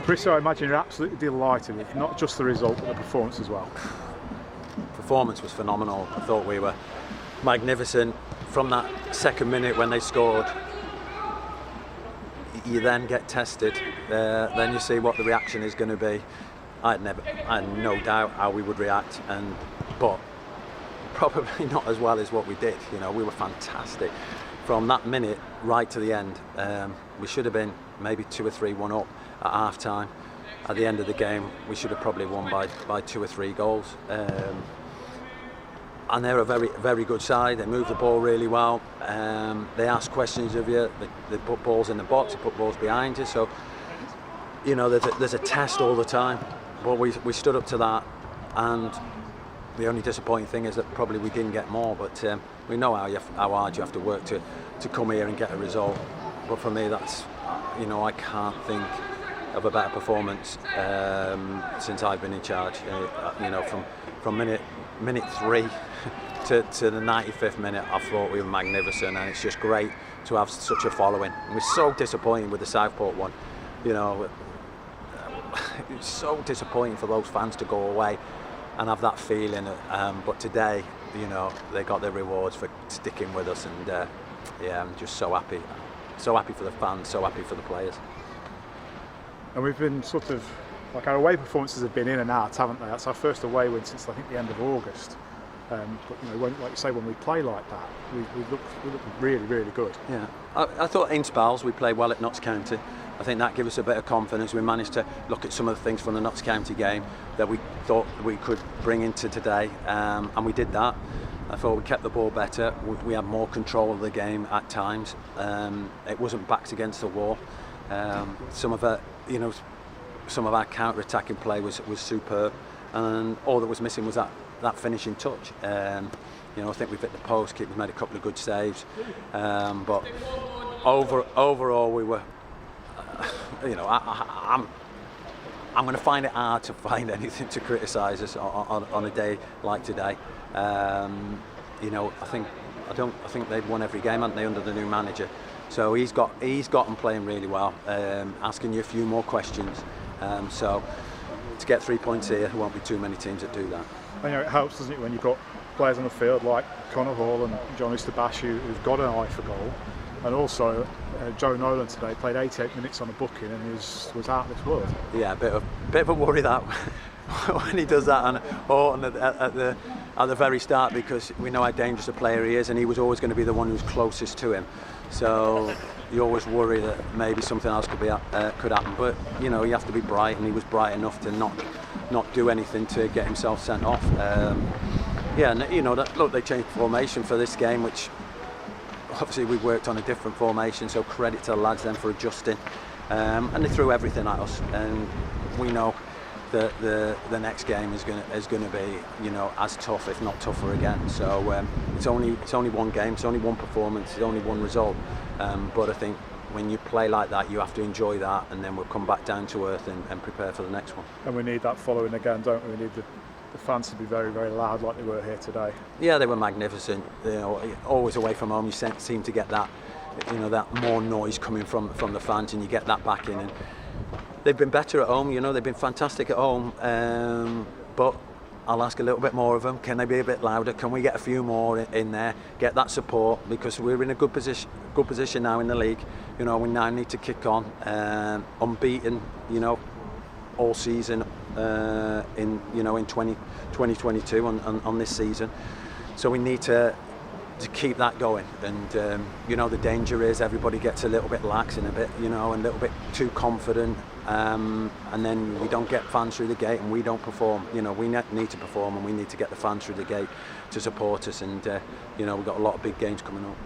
Preece, I imagine you're absolutely delighted with not just the result but the performance as well. Performance was phenomenal. I thought we were magnificent from that second minute when they scored. You then get tested, then you see what the reaction is going to be. I had no doubt how we would react, but probably not as well as what we did. You know, we were fantastic from that minute right to the end. We should have been maybe 2 or 3-1 up at half time. At the end of the game, we should have probably won by 2 or 3 goals. And they're a very, very good side. They move the ball really well. They ask questions of you. They put balls in the box. They put balls behind you. So, you know, there's a test all the time. But we stood up to that. And the only disappointing thing is that probably we didn't get more. But we know how hard you have to work to come here and get a result. But for me, that's, you know, I can't think of a better performance since I've been in charge. You know, from minute 3 to the 95th minute, I thought we were magnificent, and it's just great to have such a following. And we're so disappointed with the Southport one. You know, it's so disappointing for those fans to go away and have that feeling. But today, you know, they got their rewards for sticking with us, and yeah, I'm just so happy. So happy for the fans, so happy for the players. And we've been sort of, like, our away performances have been in and out, haven't they? That's our first away win since I think the end of August. But you know, like you say, when we play like that, we look really, really good. Yeah, I thought in spells we played well at Notts County. I think that gave us a bit of confidence. We managed to look at some of the things from the Notts County game that we thought we could bring into today, and we did that. I thought we kept the ball better. We had more control of the game at times. It wasn't backs against the wall. Some of our counter-attacking play was superb, and all that was missing was that finishing touch. You know, I think we've hit the post, keeper's made a couple of good saves, but overall we were, you know, I'm going to find it hard to find anything to criticise us on a day like today. You know, I think they've won every game, haven't they, under the new manager? So he's got them playing really well, asking you a few more questions. So to get 3 points here, there won't be too many teams that do that. You know, it helps, doesn't it, when you've got players on the field like Connor Hall and John Easterbash who've got an eye for goal, and also Joe Nolan today played 88 minutes on a booking and was out of this world. Yeah, a bit of a worry that when he does that at the very start, because we know how dangerous a player he is, and he was always going to be the one who's closest to him. So you always worry that maybe something else could happen. But you know, you have to be bright, and he was bright enough to not do anything to get himself sent off. Yeah, and you know, look, they changed formation for this game, which obviously we worked on a different formation. So credit to the lads then for adjusting, and they threw everything at us, and we know that the next game is going to be, you know, as tough, if not tougher again. So it's only one game, it's only one performance, it's only one result. But I think when you play like that, you have to enjoy that, and then we'll come back down to earth and prepare for the next one. And we need that following again, don't we? We need the fans to be very, very loud like they were here today. Yeah, they were magnificent. You know, always away from home, you seem to get that, you know, that more noise coming from the fans, and you get that back in. And they've been better at home, you know, they've been fantastic at home, but I'll ask a little bit more of them. Can they be a bit louder? Can we get a few more in there, get that support, because we're in a good position now in the league. You know, we now need to kick on, unbeaten, you know, all season in 2022 on this season. So we need to keep that going, and you know, the danger is everybody gets a little bit lax and a little bit too confident, and then we don't get fans through the gate and we don't perform. You know, we need to perform, and we need to get the fans through the gate to support us, and you know, we've got a lot of big games coming up.